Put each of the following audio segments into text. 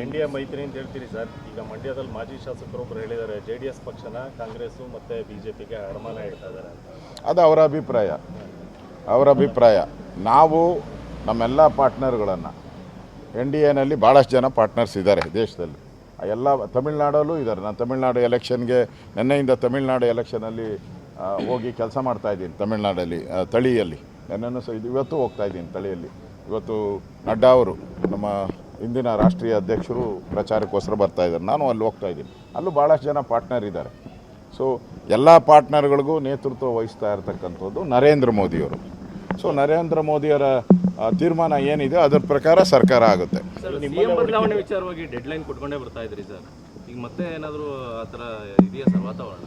NDA ಮೈತ್ರಿ ಅಂತ ಹೇಳ್ತೀರಿ ಸರ್. ಈಗ ಮಂಡ್ಯದಲ್ಲಿ ಮಾಜಿ ಶಾಸಕರೊಬ್ಬರು ಹೇಳಿದ್ದಾರೆ JDS ಪಕ್ಷನ ಕಾಂಗ್ರೆಸ್ಸು ಮತ್ತು BJPಗೆ ಅಡಮಾನ ಇಡ್ತಾ ಇದ್ದಾರೆ ಅಂತ. ಅದು ಅವರ ಅಭಿಪ್ರಾಯ. ನಾವು ನಮ್ಮೆಲ್ಲ ಪಾರ್ಟ್ನರ್ಗಳನ್ನು NDAನಲ್ಲಿ ಭಾಳಷ್ಟು ಜನ ಪಾರ್ಟ್ನರ್ಸ್ ಇದ್ದಾರೆ ದೇಶದಲ್ಲಿ. ಎಲ್ಲ ತಮಿಳ್ನಾಡಲ್ಲೂ ಇದ್ದಾರೆ. ನಾನು ತಮಿಳ್ನಾಡು ಎಲೆಕ್ಷನ್ಗೆ ನಿನ್ನೆಯಿಂದ ತಮಿಳ್ನಾಡು ಎಲೆಕ್ಷನಲ್ಲಿ ಹೋಗಿ ಕೆಲಸ ಮಾಡ್ತಾಯಿದ್ದೀನಿ. ತಮಿಳ್ನಾಡಲ್ಲಿ ತಳಿಯಲ್ಲಿ ನನ್ನನ್ನು ಇವತ್ತು ಹೋಗ್ತಾಯಿದ್ದೀನಿ ತಳಿಯಲ್ಲಿ. ಇವತ್ತು ನಡ್ಡಾ ಅವರು ನಮ್ಮ ಇಂದಿನ ರಾಷ್ಟ್ರೀಯ ಅಧ್ಯಕ್ಷರು ಪ್ರಚಾರಕ್ಕೋಸ್ಕರ ಬರ್ತಾಯಿದ್ದಾರೆ. ನಾನು ಅಲ್ಲಿ ಹೋಗ್ತಾಯಿದ್ದೀನಿ. ಅಲ್ಲೂ ಭಾಳಷ್ಟು ಜನ ಪಾರ್ಟ್ನರ್ ಇದ್ದಾರೆ. ಸೊ ಎಲ್ಲ ಪಾರ್ಟ್ನರ್ಗಳಿಗೂ ನೇತೃತ್ವ ವಹಿಸ್ತಾ ಇರತಕ್ಕಂಥದ್ದು ನರೇಂದ್ರ ಮೋದಿಯವರು. ಸೊ ನರೇಂದ್ರ ಮೋದಿಯವರ ತೀರ್ಮಾನ ಏನಿದೆ ಅದರ ಪ್ರಕಾರ ಸರ್ಕಾರ ಆಗುತ್ತೆ. ಬದಲಾವಣೆ ವಿಚಾರವಾಗಿ ಡೆಡ್ಲೈನ್ ಕೊಟ್ಕೊಂಡೇ ಬರ್ತಾ ಇದ್ರಿ ಸರ್. ಈಗ ಮತ್ತೆ ಏನಾದರೂ ಆ ಥರ ಇದೆಯಾ ಸರ್ ವಾತಾವರಣ?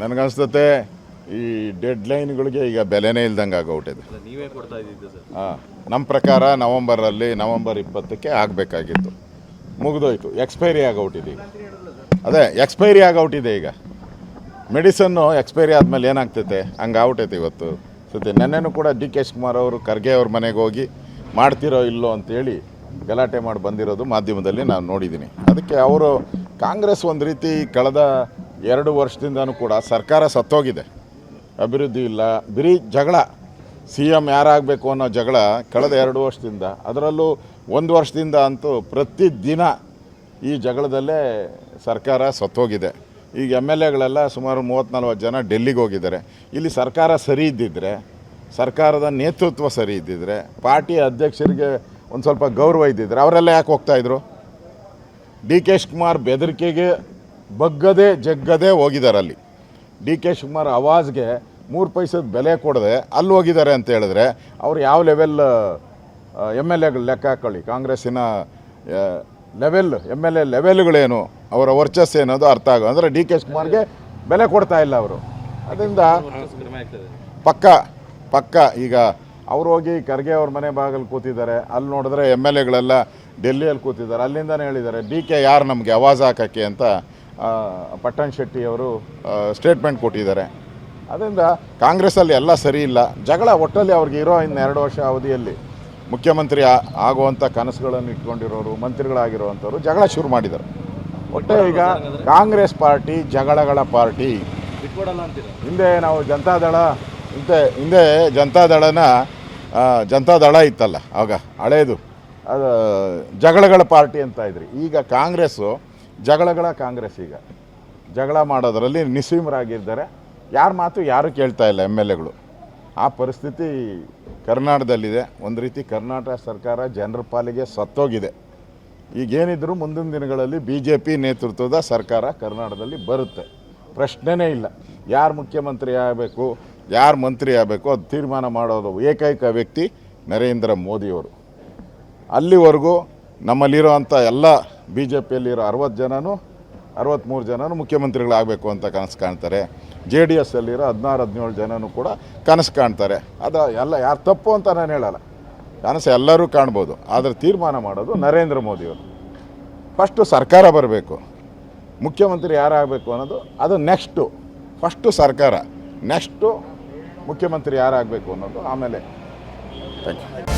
ನನಗನ್ಸ್ತತೆ ಈ ಡೆಡ್ಲೈನ್ಗಳಿಗೆ ಈಗ ಬೆಲೆನೇ ಇಲ್ದಂಗೆ ಆಗೋಗ್ಬಿಟ್ಟಿದೆ. ನೀವೇ ಕೊಡ್ತಾ ಇದ್ದಿದ್ದು ಸರ್? ನಮ್ಮ ಪ್ರಕಾರ ನವಂಬರ್ 20ಕ್ಕೆ ಆಗಬೇಕಾಗಿತ್ತು. ಮುಗಿದೋಯ್ತು. ಎಕ್ಸ್ಪೈರಿ ಆಗೋಗ್ಬಿಟ್ಟಿದೆ ಈಗ. ಅದೇ ಎಕ್ಸ್ಪೈರಿ ಆಗೋಗ್ಬಿಟ್ಟಿದೆ ಈಗ. ಮೆಡಿಸನ್ನು ಎಕ್ಸ್ಪೈರಿ ಆದಮೇಲೆ ಏನಾಗ್ತೈತೆ ಹಂಗೆ ಆಗ್ಬಿಟ್ಟೈತೆ ಇವತ್ತು ಸತಿ. ನೆನ್ನೆನೂ ಕೂಡ DK ಶಿವಕುಮಾರ್ ಅವರು ಖರ್ಗೆ ಅವ್ರ ಮನೆಗೆ ಹೋಗಿ ಮಾಡ್ತಿರೋ ಇಲ್ಲೋ ಅಂತೇಳಿ ಗಲಾಟೆ ಮಾಡಿ ಬಂದಿರೋದು ಮಾಧ್ಯಮದಲ್ಲಿ ನಾನು ನೋಡಿದ್ದೀನಿ. ಅದಕ್ಕೆ ಅವರು ಕಾಂಗ್ರೆಸ್ ಒಂದು ರೀತಿ ಕಳೆದ 2 ವರ್ಷದಿಂದನೂ ಕೂಡ ಸರ್ಕಾರ ಸತ್ತೋಗಿದೆ. ಅಭಿವೃದ್ಧಿ ಇಲ್ಲ, ಬರೀ ಜಗಳ. CM ಯಾರಾಗಬೇಕು ಅನ್ನೋ ಜಗಳ ಕಳೆದ 2 ವರ್ಷದಿಂದ. ಅದರಲ್ಲೂ 1 ವರ್ಷದಿಂದ ಅಂತೂ ಪ್ರತಿದಿನ ಈ ಜಗಳದಲ್ಲೇ ಸರ್ಕಾರ ಸತ್ತೋಗಿದೆ. ಈಗ MLAಗಳೆಲ್ಲ ಸುಮಾರು 30-40 ಜನ ಡೆಲ್ಲಿಗೆ ಹೋಗಿದ್ದಾರೆ. ಇಲ್ಲಿ ಸರ್ಕಾರ ಸರಿ ಇದ್ದಿದ್ದರೆ, ಸರ್ಕಾರದ ನೇತೃತ್ವ ಸರಿ ಇದ್ದಿದ್ದರೆ, ಪಾರ್ಟಿ ಅಧ್ಯಕ್ಷರಿಗೆ ಒಂದು ಸ್ವಲ್ಪ ಗೌರವ ಇದ್ದಿದ್ರೆ ಅವರೆಲ್ಲ ಯಾಕೆ ಹೋಗ್ತಾಯಿದ್ರು? DK ಶಿವಕುಮಾರ್ ಬೆದರಿಕೆಗೆ ಬಗ್ಗದೆ ಜಗ್ಗದೆ ಹೋಗಿದ್ದಾರೆ. ಅಲ್ಲಿ DK ಶಿವಕುಮಾರ್ ಆವಾಜ್ಗೆ 3 ಪೈಸದ ಬೆಲೆ ಕೊಡದೆ ಅಲ್ಲಿ ಹೋಗಿದ್ದಾರೆ ಅಂತ ಹೇಳಿದ್ರೆ ಅವ್ರು ಯಾವ ಲೆವೆಲ್ MLAಗಳು ಲೆಕ್ಕ ಹಾಕೊಳ್ಳಿ. ಕಾಂಗ್ರೆಸ್ಸಿನ MLA ಲೆವೆಲ್ಗಳೇನು, ಅವರ ವರ್ಚಸ್ಸು ಏನೋದು ಅರ್ಥ ಆಗೋ. ಅಂದರೆ DK ಶಿವಕುಮಾರ್ಗೆ ಬೆಲೆ ಕೊಡ್ತಾ ಇಲ್ಲ ಅವರು. ಅದರಿಂದ ಪಕ್ಕ ಈಗ ಅವ್ರು ಹೋಗಿ ಖರ್ಗೆ ಅವ್ರ ಮನೆ ಬಾಗಿಲು ಕೂತಿದ್ದಾರೆ. ಅಲ್ಲಿ ನೋಡಿದ್ರೆ MLAಗಳೆಲ್ಲ ಡೆಲ್ಲಿಯಲ್ಲಿ ಕೂತಿದ್ದಾರೆ. ಅಲ್ಲಿಂದನೇ ಹೇಳಿದ್ದಾರೆ DK ಯಾರು ನಮಗೆ ಆವಾಜ್ ಹಾಕೋಕ್ಕೆ ಅಂತ ಪಟ್ಟಣ್ ಶೆಟ್ಟಿ ಅವರು ಸ್ಟೇಟ್ಮೆಂಟ್ ಕೊಟ್ಟಿದ್ದಾರೆ. ಅದರಿಂದ ಕಾಂಗ್ರೆಸ್ಸಲ್ಲಿ ಎಲ್ಲ ಸರಿ ಇಲ್ಲ. ಜಗಳ ಒಟ್ಟಲ್ಲಿ ಅವ್ರಿಗೆ ಇರೋ ಇನ್ನು 2 ವರ್ಷ ಅವಧಿಯಲ್ಲಿ ಮುಖ್ಯಮಂತ್ರಿ ಆಗುವಂಥ ಕನಸುಗಳನ್ನು ಇಟ್ಕೊಂಡಿರೋರು, ಮಂತ್ರಿಗಳಾಗಿರುವಂಥವ್ರು ಜಗಳ ಶುರು ಮಾಡಿದ್ದಾರೆ. ಒಟ್ಟೆ ಈಗ ಕಾಂಗ್ರೆಸ್ ಪಾರ್ಟಿ ಜಗಳಗಳ ಪಾರ್ಟಿ. ಹಿಂದೆ ನಾವು ಹಿಂದೆ ಜನತಾದಳ ಇತ್ತಲ್ಲ, ಆಗ ಹಳೇದು ಅದು ಜಗಳಗಳ ಪಾರ್ಟಿ ಅಂತ ಇದ್ರಿ. ಈಗ ಕಾಂಗ್ರೆಸ್ಸು ಜಗಳಗಳ ಕಾಂಗ್ರೆಸ್. ಈಗ ಜಗಳ ಮಾಡೋದರಲ್ಲಿ ನಿಸ್ಸೀಮರಾಗಿದ್ದಾರೆ. ಯಾರ ಮಾತು ಯಾರು ಕೇಳ್ತಾ ಇಲ್ಲ MLAಗಳು. ಆ ಪರಿಸ್ಥಿತಿ ಕರ್ನಾಟಕದಲ್ಲಿದೆ. ಒಂದು ರೀತಿ ಕರ್ನಾಟಕ ಸರ್ಕಾರ ಜನರ ಪಾಲಿಗೆ ಸತ್ತೋಗಿದೆ. ಈಗೇನಿದ್ರು ಮುಂದಿನ ದಿನಗಳಲ್ಲಿ BJP ನೇತೃತ್ವದ ಸರ್ಕಾರ ಕರ್ನಾಟಕದಲ್ಲಿ ಬರುತ್ತೆ, ಪ್ರಶ್ನೆನೇ ಇಲ್ಲ. ಯಾರು ಮುಖ್ಯಮಂತ್ರಿ ಆಗಬೇಕು, ಯಾರು ಮಂತ್ರಿ ಆಗಬೇಕು ಅದು ತೀರ್ಮಾನ ಮಾಡೋದು ಏಕೈಕ ವ್ಯಕ್ತಿ ನರೇಂದ್ರ ಮೋದಿಯವರು. ಅಲ್ಲಿವರೆಗೂ ನಮ್ಮಲ್ಲಿರೋವಂಥ ಎಲ್ಲ BJPಯಲ್ಲಿರೋ 63 ಜನನೂ ಮುಖ್ಯಮಂತ್ರಿಗಳಾಗಬೇಕು ಅಂತ ಕನಸು ಕಾಣ್ತಾರೆ. JDSಯಲ್ಲಿರೋ 16-17 ಜನನೂ ಕೂಡ ಕನಸು ಕಾಣ್ತಾರೆ. ಅದು ಎಲ್ಲ ಯಾರು ತಪ್ಪು ಅಂತ ನಾನು ಹೇಳಲ್ಲ, ಕನಸು ಎಲ್ಲರೂ ಕಾಣ್ಬೋದು. ಆದರೆ ತೀರ್ಮಾನ ಮಾಡೋದು ನರೇಂದ್ರ ಮೋದಿಯವರು. ಫಸ್ಟು ಸರ್ಕಾರ ಬರಬೇಕು, ಮುಖ್ಯಮಂತ್ರಿ ಯಾರಾಗಬೇಕು ಅನ್ನೋದು ಅದು ನೆಕ್ಸ್ಟು. ಫಸ್ಟು ಸರ್ಕಾರ, ನೆಕ್ಸ್ಟು ಮುಖ್ಯಮಂತ್ರಿ ಯಾರಾಗಬೇಕು ಅನ್ನೋದು ಆಮೇಲೆ. Thank you.